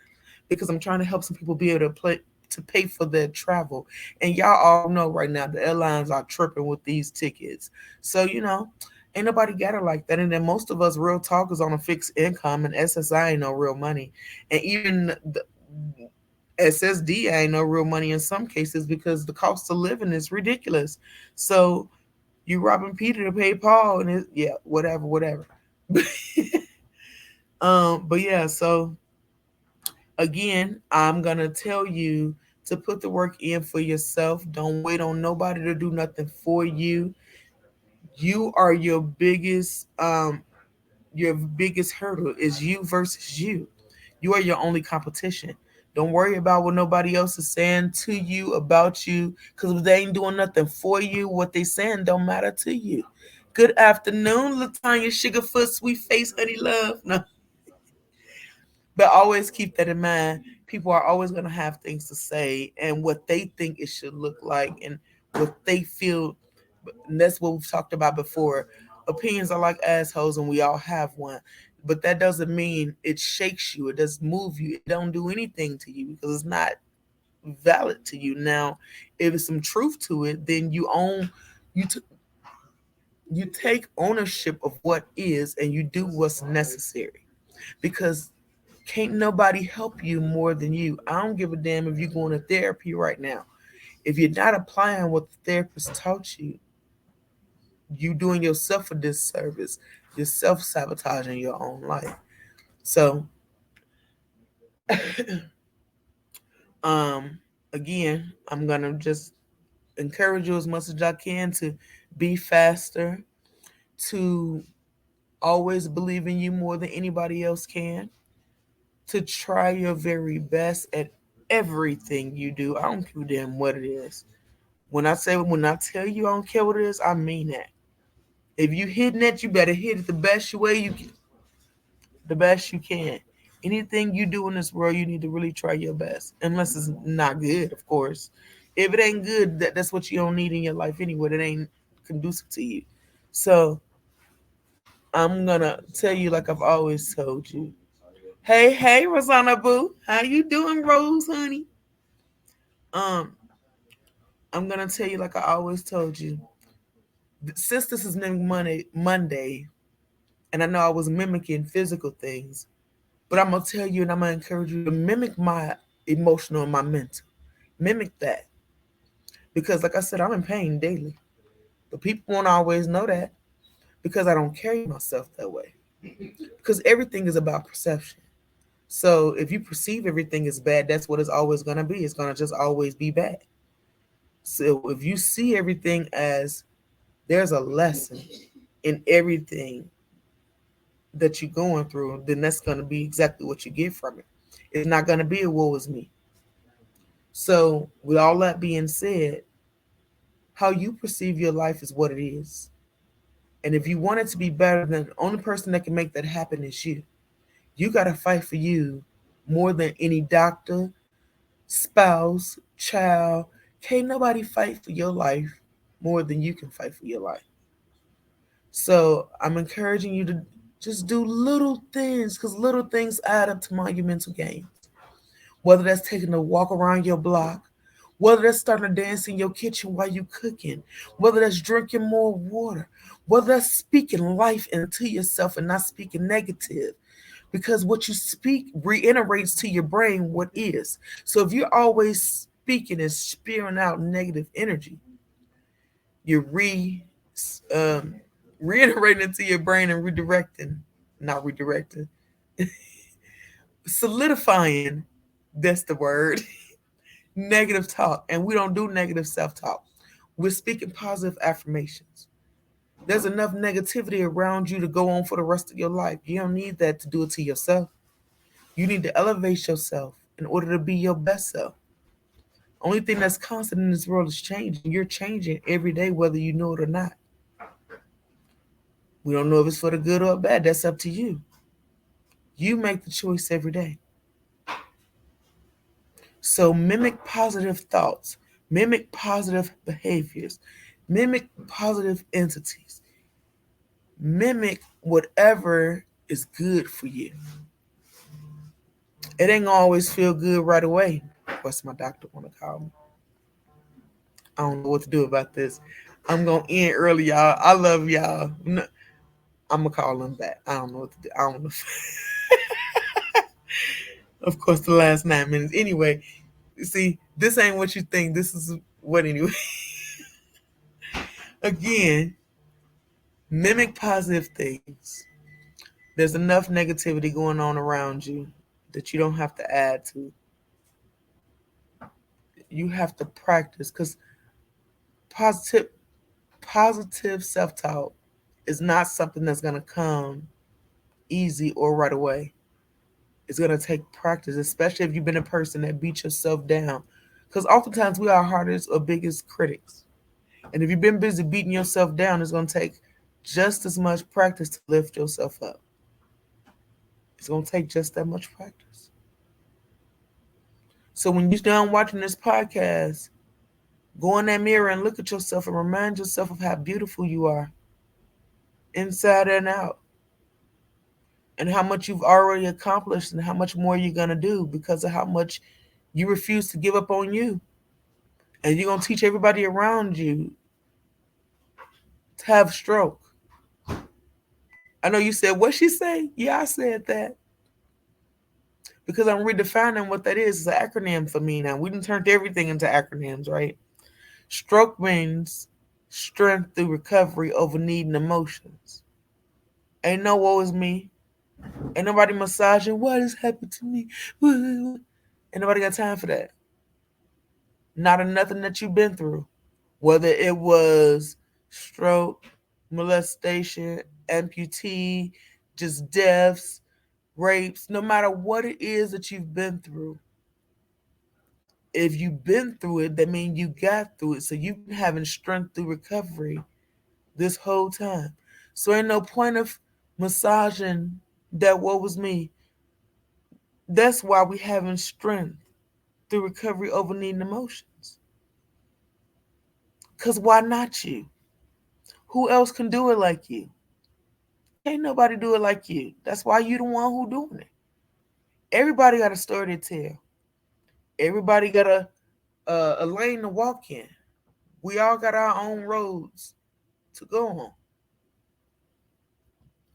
because I'm trying to help some people be able to pay for their travel. And y'all all know right now the airlines are tripping with these tickets. So, ain't nobody got it like that. And then most of us real talk is on a fixed income, and SSI ain't no real money. And even the SSD ain't no real money in some cases because the cost of living is ridiculous. So you robbing Peter to pay Paul, and yeah, whatever. But yeah, so again, I'm going to tell you to put the work in for yourself. Don't wait on nobody to do nothing for you. You are your biggest hurdle is you versus you. You are your only competition. Don't worry about what nobody else is saying to you about you, because if they ain't doing nothing for you, what they saying don't matter to you. Good afternoon, Latanya Sugarfoot, sweet face, honey love. No, but always keep that in mind. People are always going to have things to say and what they think it should look like and what they feel. And that's what we've talked about before. Opinions are like assholes, and we all have one. But that doesn't mean it shakes you. It doesn't move you. It don't do anything to you because it's not valid to you. Now, if it's some truth to it, then you t- you take ownership of what is, and you do what's necessary, because can't nobody help you more than you. I don't give a damn if you're going to therapy right now. If you're not applying what the therapist taught you, you doing yourself a disservice. You're self-sabotaging your own life. So, um, again, I'm gonna just encourage you as much as I can to be faster, to always believe in you more than anybody else can, to try your very best at everything you do. I don't give a damn what it is. When I tell you I don't care what it is, I mean that. If you hitting it, you better hit it the best you can. Anything you do in this world, you need to really try your best, unless it's not good, of course. If it ain't good, that's what you don't need in your life anyway. That ain't conducive to you. So I'm gonna tell you like I've always told you. Hey, Rosanna Boo, how you doing, Rose, honey? Um, I'm gonna tell you like I always told you. Since this is Monday, and I know I was mimicking physical things, but I'm gonna tell you and I'm gonna encourage you to mimic my emotional and my mental. Mimic that. Because like I said, I'm in pain daily. But people won't always know that because I don't carry myself that way. Because everything is about perception. So if you perceive everything as bad, that's what it's always gonna be. It's gonna just always be bad. So if you see everything as there's a lesson in everything that you're going through, then that's going to be exactly what you get from it. It's not going to be a woe is me. So, with all that being said, how you perceive your life is what it is. And if you want it to be better, then the only person that can make that happen is you. You got to fight for you more than any doctor, spouse, child. Can't nobody fight for your life more than you can fight for your life. So I'm encouraging you to just do little things because little things add up to monumental gains. Whether that's taking a walk around your block, whether that's starting to dance in your kitchen while you're cooking, whether that's drinking more water, whether that's speaking life into yourself and not speaking negative. Because what you speak reiterates to your brain what is. So if you're always speaking and spewing out negative energy, you're um, reiterating it to your brain and redirecting, not redirecting, solidifying. That's the word. Negative talk, and we don't do negative self-talk. We're speaking positive affirmations. There's enough negativity around you to go on for the rest of your life. You don't need that to do it to yourself. You need to elevate yourself in order to be your best self. Only thing that's constant in this world is changing. You're changing every day, whether you know it or not. We don't know if it's for the good or bad. That's up to you. You make the choice every day. So mimic positive thoughts, mimic positive behaviors, mimic positive entities, mimic whatever is good for you. It ain't gonna always feel good right away. What's my doctor want to call me? I don't know what to do about this. I'm gonna end early, y'all. I love y'all. I'm gonna call them back. I don't know what to do. I don't know. Of course, the last 9 minutes. Anyway, see, this ain't what you think. This is what anyway. Again, mimic positive things. There's enough negativity going on around you that you don't have to add to. You have to practice because positive positive self-talk is not something that's gonna come easy or right away. It's gonna take practice, especially if you've been a person that beat yourself down. Because oftentimes we are our hardest or biggest critics. And if you've been busy beating yourself down, it's gonna take just as much practice to lift yourself up. It's gonna take just that much practice. So when you're done watching this podcast, go in that mirror and look at yourself and remind yourself of how beautiful you are, inside and out, and how much you've already accomplished and how much more you're gonna do because of how much you refuse to give up on you. And you're gonna teach everybody around you to have stroke. I know you said what she say? Yeah, I said that. Because I'm redefining what that is. It's an acronym for me now. We done turned everything into acronyms, right? Stroke means strength through recovery over needing emotions. Ain't no woe is me. Ain't nobody massaging what has happened to me. Ain't nobody got time for that. Not of nothing that you've been through. Whether it was stroke, molestation, amputee, just deaths, rapes, no matter what it is that you've been through. If you've been through it, that means you got through it. So you've been having strength through recovery this whole time. So ain't no point of massaging that what was me. That's why we having strength through recovery over needing emotions. Cause why not you? Who else can do it like you? Can't nobody do it like you. That's why you the one who doing it. Everybody got a story to tell. Everybody got a lane to walk in. We all got our own roads to go on.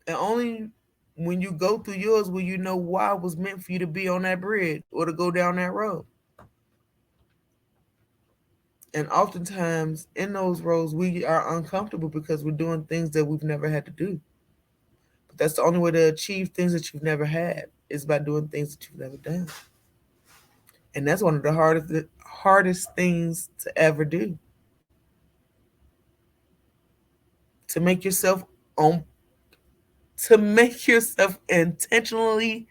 And only when you go through yours will you know why it was meant for you to be on that bridge or to go down that road. And oftentimes in those roads, we are uncomfortable because we're doing things that we've never had to do. But that's the only way to achieve things that you've never had is by doing things that you've never done. And that's one of the hardest things to ever do. To make yourself on to make yourself intentionally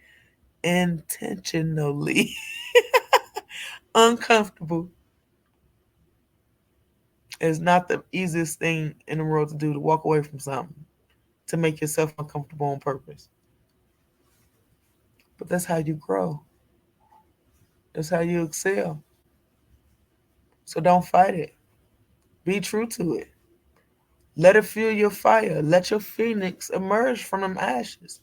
Uncomfortable is not the easiest thing in the world to do, to walk away from something, to make yourself uncomfortable on purpose. But that's how you grow. That's how you excel. So don't fight it. Be true to it. Let it fuel your fire. Let your phoenix emerge from them ashes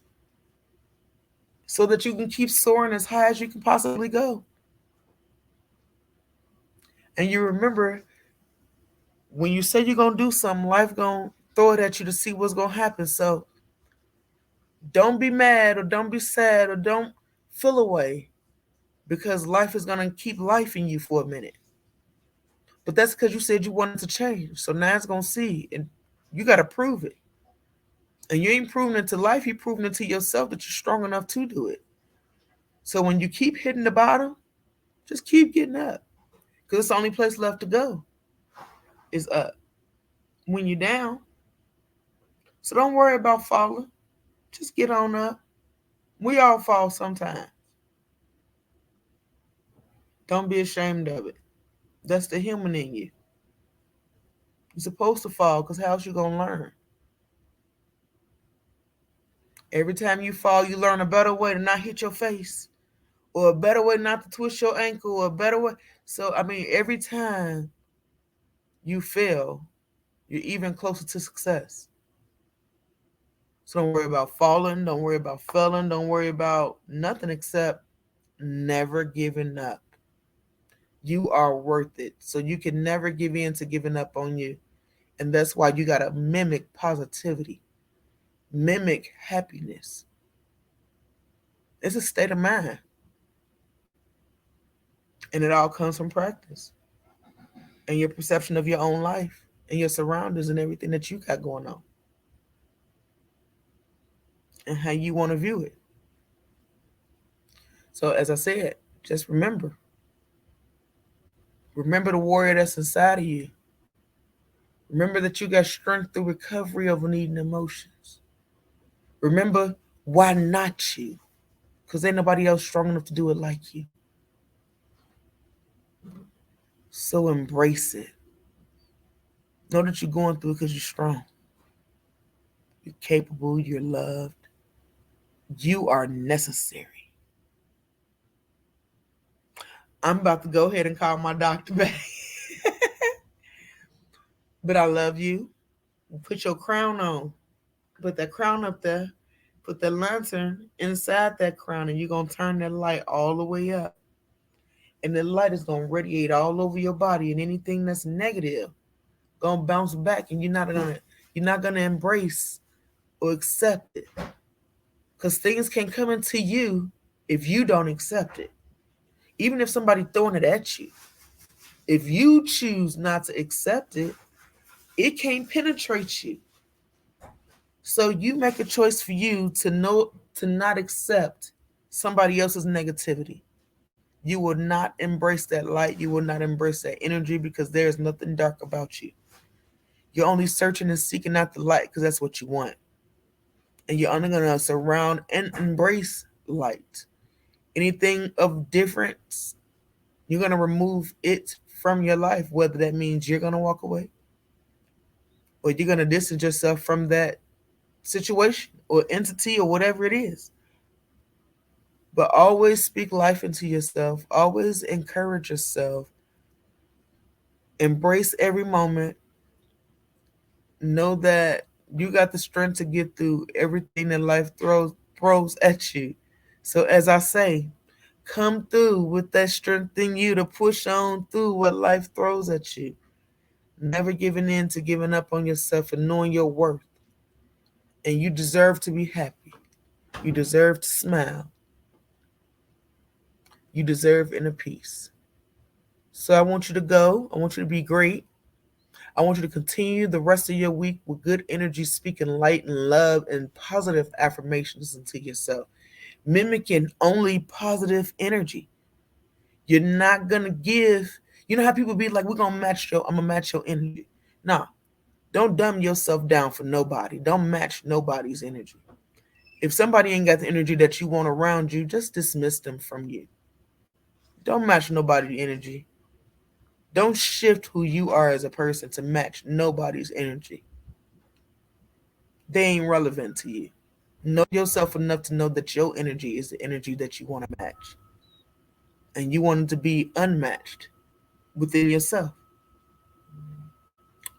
so that you can keep soaring as high as you can possibly go. And you remember, when you say you're going to do something, life going to throw it at you to see what's going to happen. So don't be mad or don't be sad or don't feel away, because life is going to keep life in you for a minute. But that's because you said you wanted to change. So now it's going to see, and you got to prove it. And you ain't proving it to life, you're proving it to yourself that you're strong enough to do it. So when you keep hitting the bottom, just keep getting up. Because it's the only place left to go is up. When you're down, so don't worry about falling. Just get on up. We all fall sometimes. Don't be ashamed of it. That's the human in you. You're supposed to fall, because how else you going to learn? Every time you fall, you learn a better way to not hit your face, or a better way not to twist your ankle, or a better way. So, I mean, every time you fail, you're even closer to success. So don't worry about falling. Don't worry about failing. Don't worry about nothing except never giving up. You are worth it. So you can never give in to giving up on you. And that's why you got to mimic positivity, mimic happiness. It's a state of mind. And it all comes from practice and your perception of your own life and your surroundings and everything that you got going on and how you want to view it. So, as I said, just remember the warrior that's inside of you. Remember that you got strength through recovery of needing emotions. Remember, why not you? Because ain't nobody else strong enough to do it like you. So embrace it. Know that you're going through it because you're strong. You're capable. You're loved. You are necessary. I'm about to go ahead and call my doctor back. But I love you. Put your crown on. Put that crown up there. Put that lantern inside that crown, and you're going to turn that light all the way up. And the light is going to radiate all over your body, and anything that's negative going to bounce back, and you're not going to embrace or accept it. Because things can come into you if you don't accept it. Even if somebody throwing it at you, if you choose not to accept it, it can't penetrate you. So you make a choice for you to not accept somebody else's negativity. You will not embrace that light. You will not embrace that energy, because there is nothing dark about you. You're only searching and seeking out the light because that's what you want. And you're only going to surround and embrace light. Anything of difference, you're going to remove it from your life, whether that means you're going to walk away or you're going to distance yourself from that situation or entity or whatever it is. But always speak life into yourself. Always encourage yourself. Embrace every moment. Know that you got the strength to get through everything that life throws at you. So as I say, come through with that strength in you to push on through what life throws at you. Never giving in to giving up on yourself and knowing your worth. And you deserve to be happy. You deserve to smile. You deserve inner peace. So I want you to go. I want you to be great. I want you to continue the rest of your week with good energy, speaking light and love and positive affirmations into yourself, mimicking only positive energy. You're not going to give. You know how people be like, I'm going to match your energy. No, don't dumb yourself down for nobody. Don't match nobody's energy. If somebody ain't got the energy that you want around you, just dismiss them from you. Don't match nobody's energy. Don't shift who you are as a person to match nobody's energy. They ain't relevant to you. Know yourself enough to know that your energy is the energy that you want to match. And you want it to be unmatched within yourself.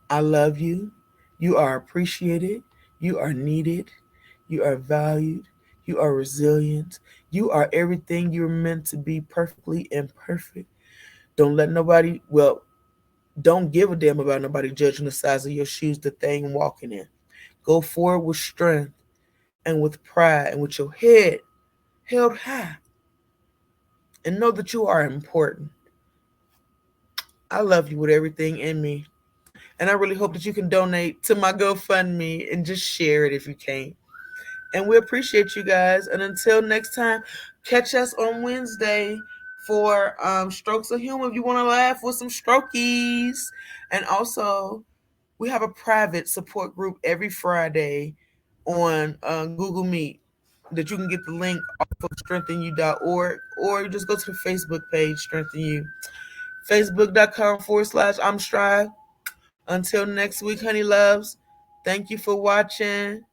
I love you. You are appreciated. You are needed. You are valued. You are resilient. You are everything you're meant to be, perfectly imperfect. Don't let nobody, well, don't give a damn about nobody judging the size of your shoes, the thing walking in. Go forward with strength and with pride and with your head held high. And know that you are important. I love you with everything in me. And I really hope that you can donate to my GoFundMe and just share it if you can. And we appreciate you guys. And until next time, catch us on Wednesday for Strokes of Humor if you want to laugh with some strokies. And also, we have a private support group every Friday on Google Meet that you can get the link off of strengthenyou.org, or you just go to the Facebook page, Strengthen You. Facebook.com/I'm Strive. Until next week, honey loves, thank you for watching.